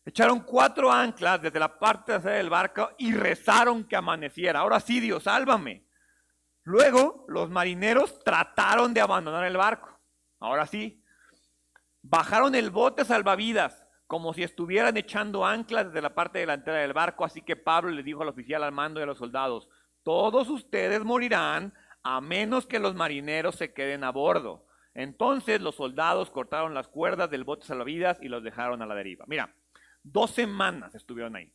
Echaron 4 anclas desde la parte trasera del barco y rezaron que amaneciera. Ahora sí, Dios, sálvame. Luego, los marineros trataron de abandonar el barco. Ahora sí. Bajaron el bote salvavidas, como si estuvieran echando anclas desde la parte delantera del barco. Así que Pablo le dijo al oficial al mando y a los soldados, todos ustedes morirán a menos que los marineros se queden a bordo. Entonces los soldados cortaron las cuerdas del bote salvavidas y los dejaron a la deriva. Mira, 2 semanas estuvieron ahí.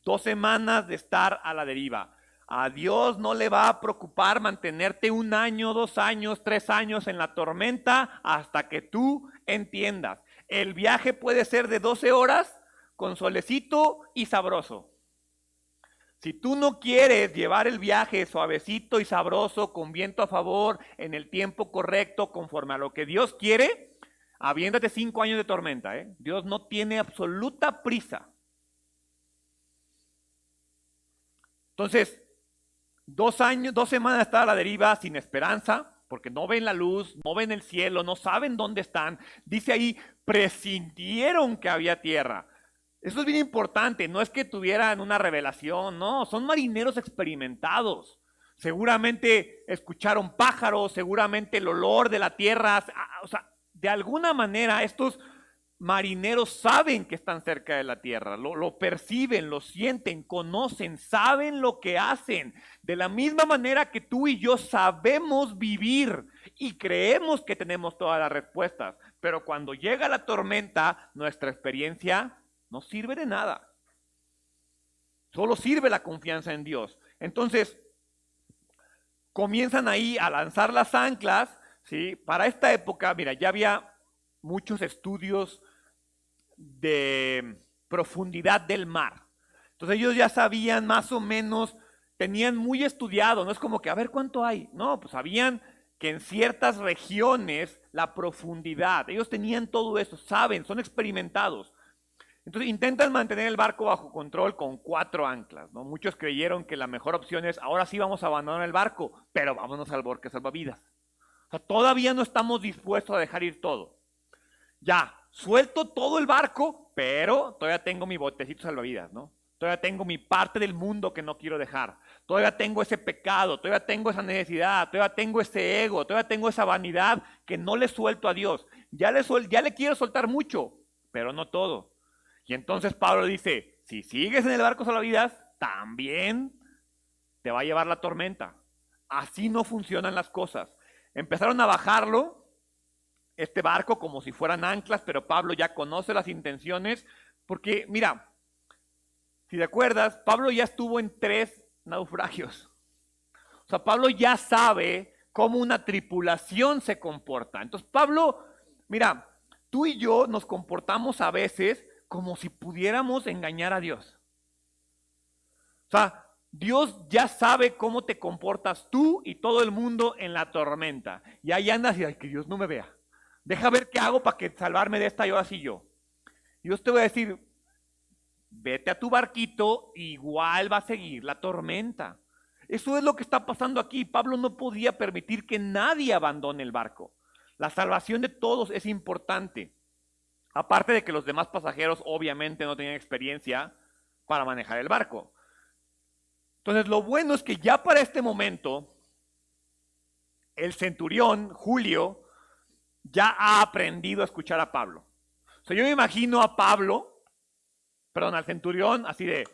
2 semanas de estar a la deriva. A Dios no le va a preocupar mantenerte 1 año, 2 años, 3 años en la tormenta hasta que tú entiendas. El viaje puede ser de 12 horas con solecito y sabroso. Si tú no quieres llevar el viaje suavecito y sabroso, con viento a favor, en el tiempo correcto, conforme a lo que Dios quiere, aviéntate 5 años de tormenta, Dios no tiene absoluta prisa. Entonces, 2 años, 2 semanas estar a la deriva sin esperanza, porque no ven la luz, no ven el cielo, no saben dónde están. Dice ahí, presintieron que había tierra. Eso es bien importante, no es que tuvieran una revelación, no, son marineros experimentados. Seguramente escucharon pájaros, seguramente el olor de la tierra, o sea, de alguna manera estos marineros saben que están cerca de la tierra, lo perciben, lo sienten, conocen, saben lo que hacen. De la misma manera que tú y yo sabemos vivir y creemos que tenemos todas las respuestas, pero cuando llega la tormenta, nuestra experiencia no sirve de nada. Solo sirve la confianza en Dios. Entonces, comienzan ahí a lanzar las anclas, ¿sí? Para esta época, mira, ya había muchos estudios de profundidad del mar. Entonces ellos ya sabían más o menos, tenían muy estudiado, no es como que a ver cuánto hay, no, pues sabían que en ciertas regiones la profundidad, ellos tenían todo eso, saben, son experimentados. Entonces intentan mantener el barco bajo control con 4 anclas, ¿no? Muchos creyeron que la mejor opción es, ahora sí vamos a abandonar el barco, pero vámonos al bote salvavidas. O sea, todavía no estamos dispuestos a dejar ir todo. Ya, suelto todo el barco, pero todavía tengo mi botecito salvavidas, ¿no? Todavía tengo mi parte del mundo que no quiero dejar. Todavía tengo ese pecado, todavía tengo esa necesidad, todavía tengo ese ego, todavía tengo esa vanidad que no le suelto a Dios. Ya le quiero soltar mucho, pero no todo. Y entonces Pablo dice, si sigues en el barco salvavidas, también te va a llevar la tormenta. Así no funcionan las cosas. Empezaron a bajarlo, este barco, como si fueran anclas, pero Pablo ya conoce las intenciones, porque mira, si te acuerdas, Pablo ya estuvo en 3 naufragios. O sea, Pablo ya sabe cómo una tripulación se comporta. Entonces, Pablo, mira, tú y yo nos comportamos a veces como si pudiéramos engañar a Dios. O sea, Dios ya sabe cómo te comportas tú y todo el mundo en la tormenta. Y ahí andas y, ay, que Dios no me vea. Deja ver qué hago para que salvarme de esta y ahora sí yo. Y Dios te voy a decir, vete a tu barquito, igual va a seguir la tormenta. Eso es lo que está pasando aquí. Pablo no podía permitir que nadie abandone el barco. La salvación de todos es importante. Aparte de que los demás pasajeros obviamente no tenían experiencia para manejar el barco. Entonces lo bueno es que ya para este momento, el centurión, Julio, ya ha aprendido a escuchar a Pablo. O sea, yo me imagino a Pablo, perdón, al centurión, así de,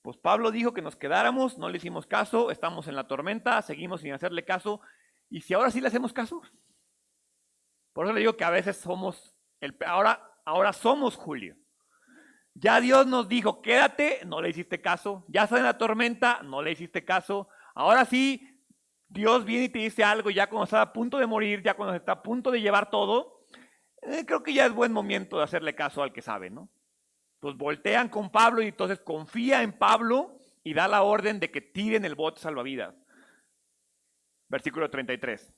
pues Pablo dijo que nos quedáramos, no le hicimos caso, estamos en la tormenta, seguimos sin hacerle caso, y si ahora sí le hacemos caso. Por eso le digo que a veces somos, ahora somos Julio. Ya Dios nos dijo, quédate, no le hiciste caso, ya está en la tormenta, no le hiciste caso, ahora sí, Dios viene y te dice algo ya cuando está a punto de morir, ya cuando está a punto de llevar todo, creo que ya es buen momento de hacerle caso al que sabe, ¿no? Pues voltean con Pablo y entonces confía en Pablo y da la orden de que tiren el bote salvavidas. Versículo 33.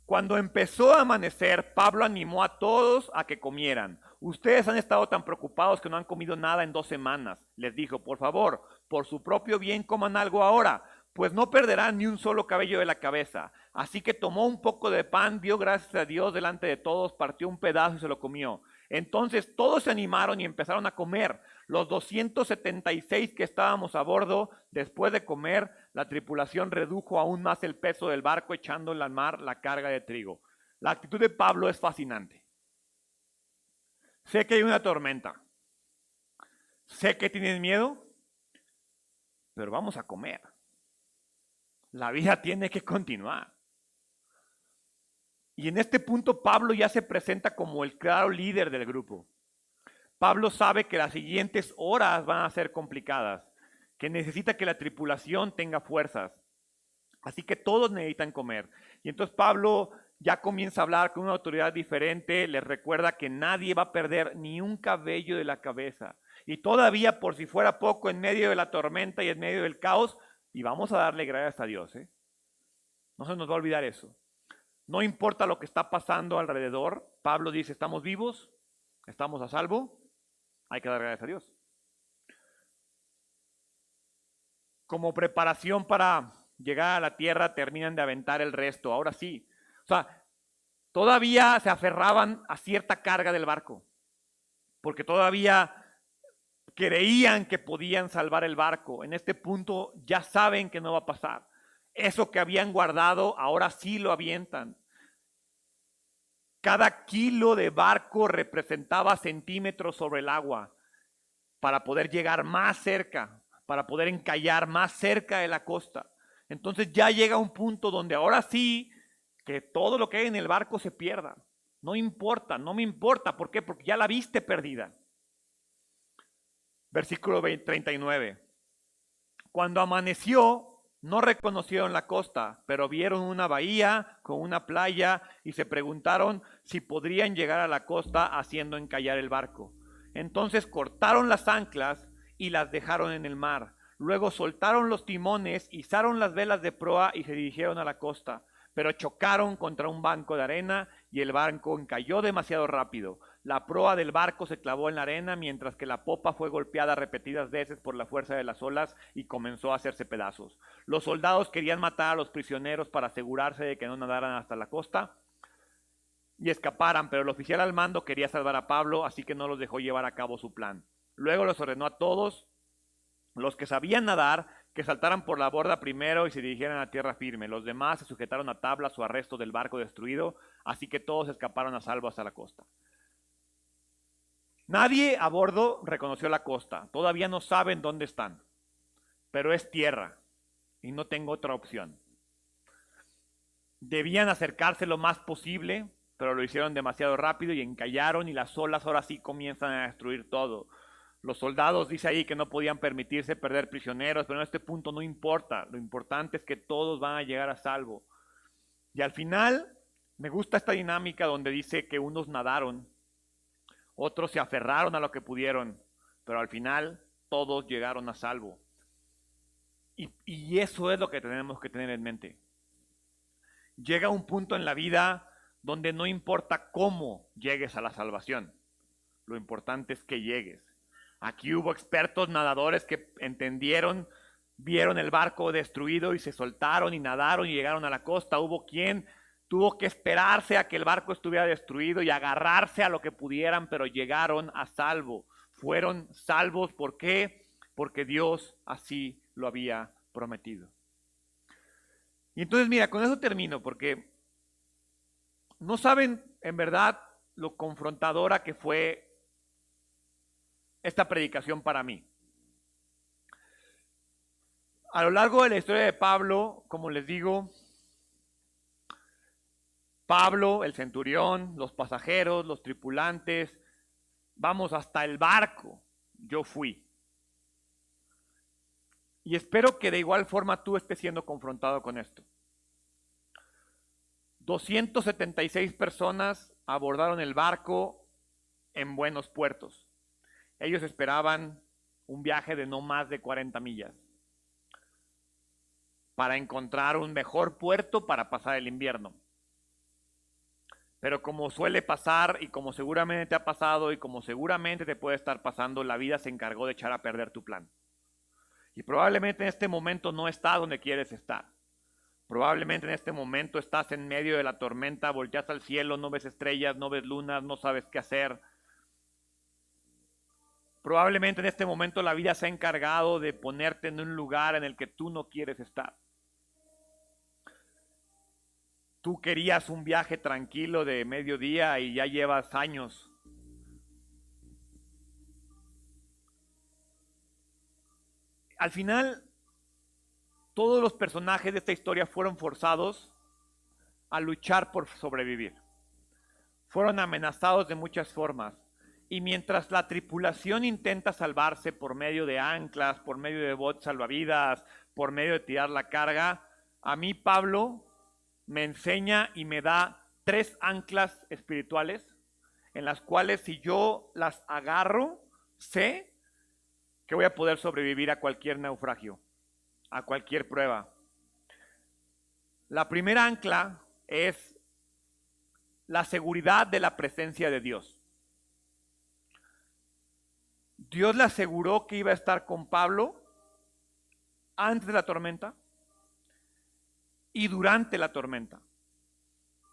Cuando empezó a amanecer, Pablo animó a todos a que comieran. Ustedes han estado tan preocupados que no han comido nada en 2 semanas. Les dijo, por favor, por su propio bien coman algo ahora, pues no perderán ni un solo cabello de la cabeza. Así que tomó un poco de pan, dio gracias a Dios delante de todos, partió un pedazo y se lo comió. Entonces todos se animaron y empezaron a comer. Los 276 que estábamos a bordo, después de comer, la tripulación redujo aún más el peso del barco echando al mar la carga de trigo. La actitud de Pablo es fascinante. Sé que hay una tormenta. Sé que tienen miedo, pero vamos a comer. La vida tiene que continuar. Y en este punto Pablo ya se presenta como el claro líder del grupo. Pablo sabe que las siguientes horas van a ser complicadas, que necesita que la tripulación tenga fuerzas. Así que todos necesitan comer. Y entonces Pablo ya comienza a hablar con una autoridad diferente, les recuerda que nadie va a perder ni un cabello de la cabeza. Y todavía, por si fuera poco, en medio de la tormenta y en medio del caos, y vamos a darle gracias a Dios, ¿eh? No se nos va a olvidar eso. No importa lo que está pasando alrededor, Pablo dice, estamos vivos, estamos a salvo, hay que dar gracias a Dios. Como preparación para llegar a la tierra, terminan de aventar el resto, ahora sí. O sea, todavía se aferraban a cierta carga del barco, porque todavía creían que podían salvar el barco. En este punto ya saben que no va a pasar. Eso que habían guardado, ahora sí lo avientan. Cada kilo de barco representaba centímetros sobre el agua para poder llegar más cerca, para poder encallar más cerca de la costa. Entonces ya llega un punto donde ahora sí que todo lo que hay en el barco se pierda. No importa, no me importa. ¿Por qué? Porque ya la viste perdida. Versículo 39. Cuando amaneció, No reconocieron la costa, pero vieron una bahía con una playa y se preguntaron si podrían llegar a la costa haciendo encallar el barco. Entonces cortaron las anclas y las dejaron en el mar. Luego soltaron los timones, izaron las velas de proa y se dirigieron a la costa, pero chocaron contra un banco de arena y el barco encalló demasiado rápido. La proa del barco se clavó en la arena mientras que la popa fue golpeada repetidas veces por la fuerza de las olas y comenzó a hacerse pedazos. Los soldados querían matar a los prisioneros para asegurarse de que no nadaran hasta la costa y escaparan, pero el oficial al mando quería salvar a Pablo, así que no los dejó llevar a cabo su plan. Luego los ordenó a todos los que sabían nadar que saltaran por la borda primero y se dirigieran a tierra firme. Los demás se sujetaron a tablas o arresto del barco destruido, así que todos escaparon a salvo hasta la costa. Nadie a bordo reconoció la costa. Todavía no saben dónde están, pero es tierra y no tengo otra opción. Debían acercarse lo más posible, pero lo hicieron demasiado rápido y encallaron y las olas ahora sí comienzan a destruir todo. Los soldados dice ahí que no podían permitirse perder prisioneros, pero en este punto no importa. Lo importante es que todos van a llegar a salvo. Y al final me gusta esta dinámica donde dice que unos nadaron, otros se aferraron a lo que pudieron, pero al final todos llegaron a salvo. Y eso es lo que tenemos que tener en mente. Llega un punto en la vida donde no importa cómo llegues a la salvación. Lo importante es que llegues. Aquí hubo expertos nadadores que entendieron, vieron el barco destruido y se soltaron y nadaron y llegaron a la costa. Hubo quien tuvo que esperarse a que el barco estuviera destruido y agarrarse a lo que pudieran, pero llegaron a salvo. Fueron salvos. ¿Por qué? Porque Dios así lo había prometido. Y entonces, mira, con eso termino, porque no saben en verdad lo confrontadora que fue esta predicación para mí. A lo largo de la historia de Pablo, como les digo, Pablo, el centurión, los pasajeros, los tripulantes, vamos, hasta el barco, yo fui. Y espero que de igual forma tú estés siendo confrontado con esto. 276 personas abordaron el barco en buenos puertos. Ellos esperaban un viaje de no más de 40 millas para encontrar un mejor puerto para pasar el invierno. Pero como suele pasar y como seguramente te ha pasado y como seguramente te puede estar pasando, la vida se encargó de echar a perder tu plan. Y probablemente en este momento no estás donde quieres estar. Probablemente en este momento estás en medio de la tormenta, volteas al cielo, no ves estrellas, no ves lunas, no sabes qué hacer. Probablemente en este momento la vida se ha encargado de ponerte en un lugar en el que tú no quieres estar. Tú querías un viaje tranquilo de mediodía y ya llevas años. Al final, todos los personajes de esta historia fueron forzados a luchar por sobrevivir. Fueron amenazados de muchas formas. Y mientras la tripulación intenta salvarse por medio de anclas, por medio de botes salvavidas, por medio de tirar la carga, a mí Pablo me enseña y me da 3 anclas espirituales en las cuales si yo las agarro, sé que voy a poder sobrevivir a cualquier naufragio, a cualquier prueba. La primera ancla es la seguridad de la presencia de Dios. Dios le aseguró que iba a estar con Pablo antes de la tormenta y durante la tormenta.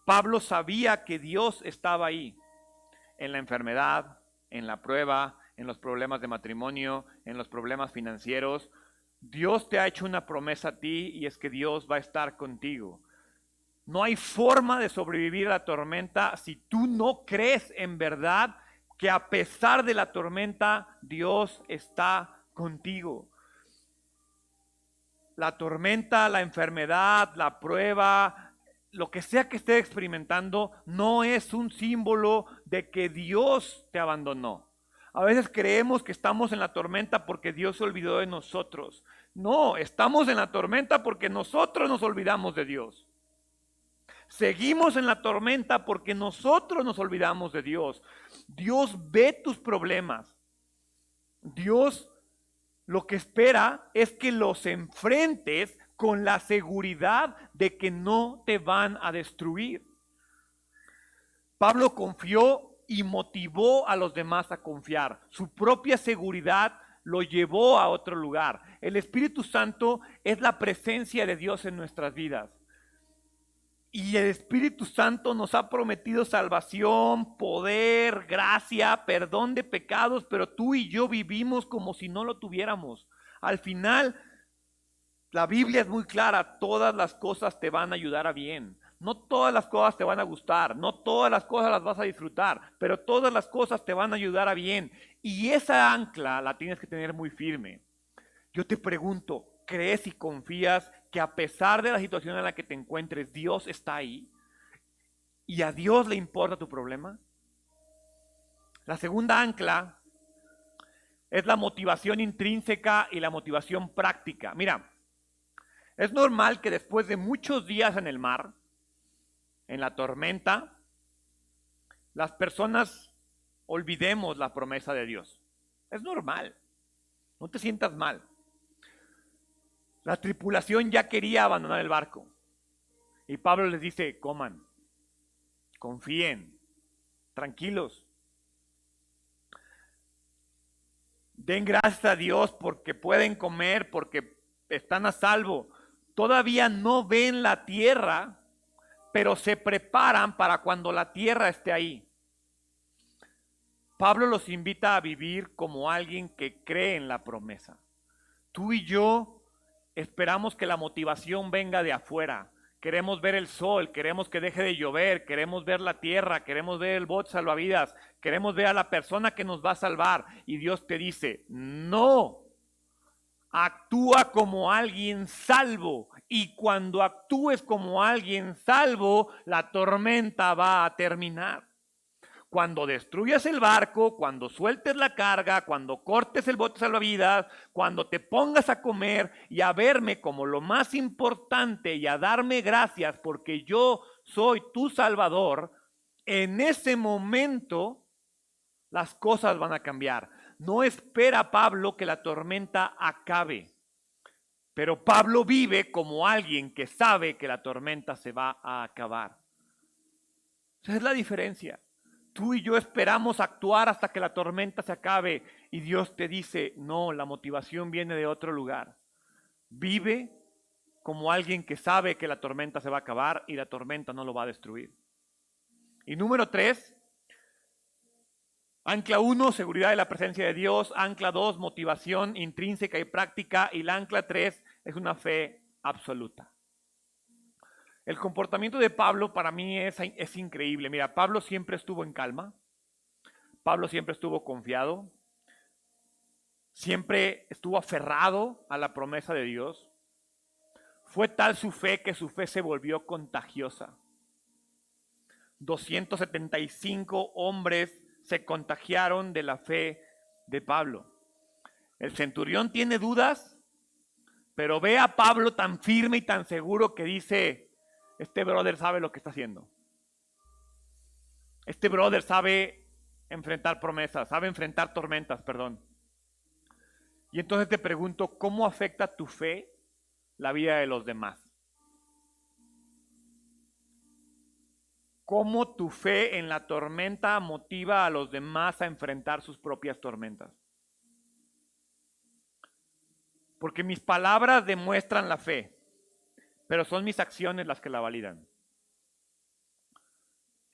Pablo sabía que Dios estaba ahí, en la enfermedad, en la prueba, en los problemas de matrimonio, en los problemas financieros. Dios te ha hecho una promesa a ti y es que Dios va a estar contigo. No hay forma de sobrevivir a la tormenta si tú no crees en verdad que a pesar de la tormenta, Dios está contigo. La tormenta, la enfermedad, la prueba, lo que sea que estés experimentando, no es un símbolo de que Dios te abandonó. A veces creemos que estamos en la tormenta porque Dios se olvidó de nosotros. No, estamos en la tormenta porque nosotros nos olvidamos de Dios. Seguimos en la tormenta porque nosotros nos olvidamos de Dios. Dios ve tus problemas. Dios lo que espera es que los enfrentes con la seguridad de que no te van a destruir. Pablo confió y motivó a los demás a confiar. Su propia seguridad lo llevó a otro lugar. El Espíritu Santo es la presencia de Dios en nuestras vidas. Y el Espíritu Santo nos ha prometido salvación, poder, gracia, perdón de pecados, pero tú y yo vivimos como si no lo tuviéramos. Al final, la Biblia es muy clara, todas las cosas te van a ayudar a bien. No todas las cosas te van a gustar, no todas las cosas las vas a disfrutar, pero todas las cosas te van a ayudar a bien. Y esa ancla la tienes que tener muy firme. Yo te pregunto, ¿crees y confías que a pesar de la situación en la que te encuentres, Dios está ahí? ¿Y a Dios le importa tu problema? La segunda ancla es la motivación intrínseca y la motivación práctica. Mira, es normal que después de muchos días en el mar, en la tormenta, las personas olvidemos la promesa de Dios. Es normal. No te sientas mal. La tripulación ya quería abandonar el barco. Y Pablo les dice, coman, confíen, tranquilos. Den gracias a Dios porque pueden comer, porque están a salvo. Todavía no ven la tierra, pero se preparan para cuando la tierra esté ahí. Pablo los invita a vivir como alguien que cree en la promesa. Tú y yo esperamos que la motivación venga de afuera. Queremos ver el sol, queremos que deje de llover, queremos ver la tierra, queremos ver el bote salvavidas, queremos ver a la persona que nos va a salvar. Y Dios te dice, no, actúa como alguien salvo. Y cuando actúes como alguien salvo, la tormenta va a terminar. Cuando destruyas el barco, cuando sueltes la carga, cuando cortes el bote salvavidas, cuando te pongas a comer y a verme como lo más importante y a darme gracias porque yo soy tu Salvador, en ese momento las cosas van a cambiar. No espera Pablo que la tormenta acabe, pero Pablo vive como alguien que sabe que la tormenta se va a acabar. Esa es la diferencia. Tú y yo esperamos actuar hasta que la tormenta se acabe y Dios te dice, no, la motivación viene de otro lugar. Vive como alguien que sabe que la tormenta se va a acabar y la tormenta no lo va a destruir. Y número 3, ancla 1, seguridad de la presencia de Dios. Ancla 2, motivación intrínseca y práctica. Y la ancla 3 es una fe absoluta. El comportamiento de Pablo para mí es increíble. Mira, Pablo siempre estuvo en calma. Pablo siempre estuvo confiado. Siempre estuvo aferrado a la promesa de Dios. Fue tal su fe que su fe se volvió contagiosa. 275 hombres se contagiaron de la fe de Pablo. El centurión tiene dudas, pero ve a Pablo tan firme y tan seguro que dice, este brother sabe lo que está haciendo. Este brother sabe enfrentar promesas, sabe enfrentar tormentas, perdón. Y entonces te pregunto, ¿cómo afecta tu fe la vida de los demás? ¿Cómo tu fe en la tormenta motiva a los demás a enfrentar sus propias tormentas? Porque mis palabras demuestran la fe, pero son mis acciones las que la validan.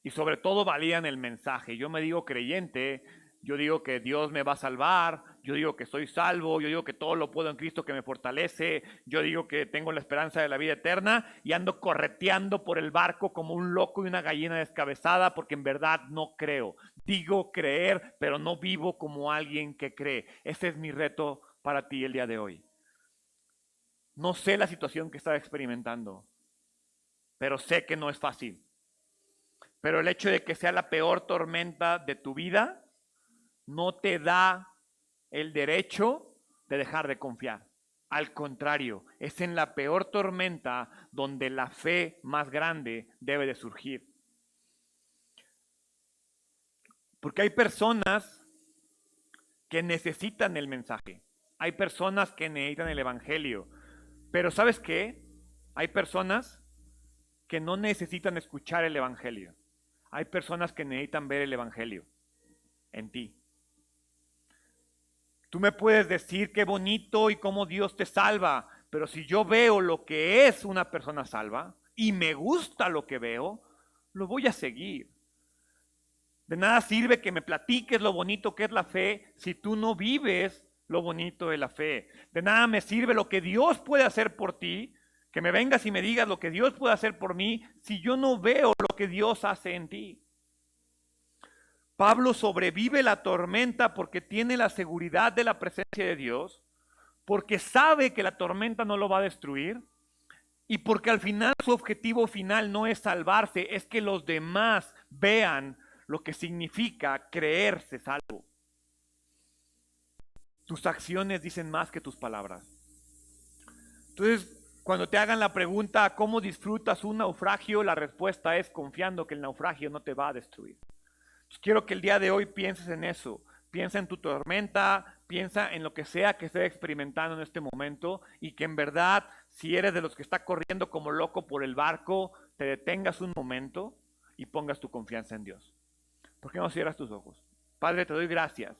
Y sobre todo validan el mensaje. Yo me digo creyente, yo digo que Dios me va a salvar, yo digo que soy salvo, yo digo que todo lo puedo en Cristo que me fortalece, yo digo que tengo la esperanza de la vida eterna y ando correteando por el barco como un loco y una gallina descabezada porque en verdad no creo. Digo creer, pero no vivo como alguien que cree. Ese es mi reto para ti el día de hoy. No sé la situación que estás experimentando, pero sé que no es fácil. Pero el hecho de que sea la peor tormenta de tu vida no te da el derecho de dejar de confiar. Al contrario, es en la peor tormenta donde la fe más grande debe de surgir. Porque hay personas que necesitan el mensaje. Hay personas que necesitan el evangelio. Pero ¿sabes qué? Hay personas que no necesitan escuchar el evangelio. Hay personas que necesitan ver el evangelio en ti. Tú me puedes decir qué bonito y cómo Dios te salva, pero si yo veo lo que es una persona salva y me gusta lo que veo, lo voy a seguir. De nada sirve que me platiques lo bonito que es la fe si tú no vives lo bonito de la fe. De nada me sirve lo que Dios puede hacer por ti, que me vengas y me digas lo que Dios puede hacer por mí, si yo no veo lo que Dios hace en ti. Pablo sobrevive la tormenta porque tiene la seguridad de la presencia de Dios, porque sabe que la tormenta no lo va a destruir y porque al final su objetivo final no es salvarse, es que los demás vean lo que significa creerse salvo. Tus acciones dicen más que tus palabras. Entonces, cuando te hagan la pregunta, ¿cómo disfrutas un naufragio? La respuesta es confiando que el naufragio no te va a destruir. Entonces, quiero que el día de hoy pienses en eso. Piensa en tu tormenta, piensa en lo que sea que estés experimentando en este momento y que en verdad, si eres de los que está corriendo como loco por el barco, te detengas un momento y pongas tu confianza en Dios. ¿Por qué no cierras tus ojos? Padre, te doy gracias.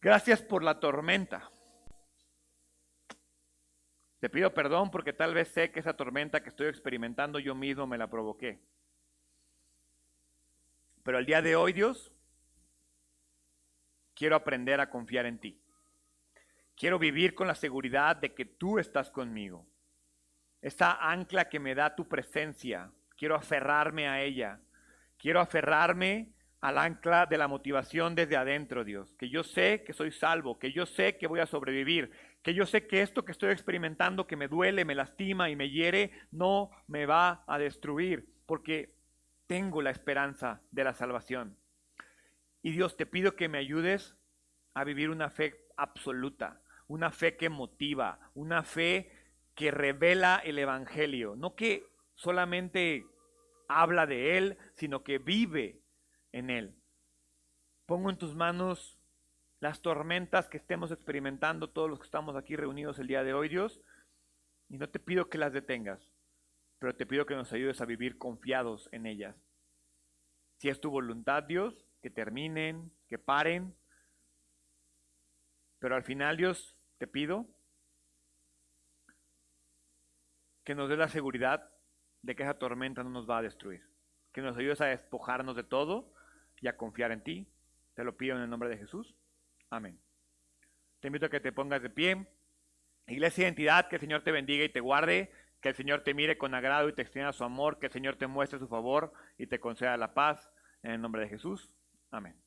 Gracias por la tormenta. Te pido perdón porque tal vez sé que esa tormenta que estoy experimentando yo mismo me la provoqué. Pero el día de hoy, Dios, quiero aprender a confiar en ti. Quiero vivir con la seguridad de que tú estás conmigo. Esa ancla que me da tu presencia, quiero aferrarme a ella. Quiero aferrarme al ancla de la motivación desde adentro, Dios. Que yo sé que soy salvo, que yo sé que voy a sobrevivir, que yo sé que esto que estoy experimentando, que me duele, me lastima y me hiere, no me va a destruir, porque tengo la esperanza de la salvación. Y Dios, te pido que me ayudes a vivir una fe absoluta, una fe que motiva, una fe que revela el evangelio, no que solamente habla de él, sino que vive en él. Pongo en tus manos las tormentas que estemos experimentando todos los que estamos aquí reunidos el día de hoy, Dios, y no te pido que las detengas, pero te pido que nos ayudes a vivir confiados en ellas. Si es tu voluntad, Dios, que terminen, que paren, pero al final, Dios, te pido que nos dé la seguridad de que esa tormenta no nos va a destruir, que nos ayudes a despojarnos de todo y a confiar en ti. Te lo pido en el nombre de Jesús. Amén. Te invito a que te pongas de pie. Iglesia Identidad, que el Señor te bendiga y te guarde, que el Señor te mire con agrado y te extienda su amor, que el Señor te muestre su favor y te conceda la paz. En el nombre de Jesús. Amén.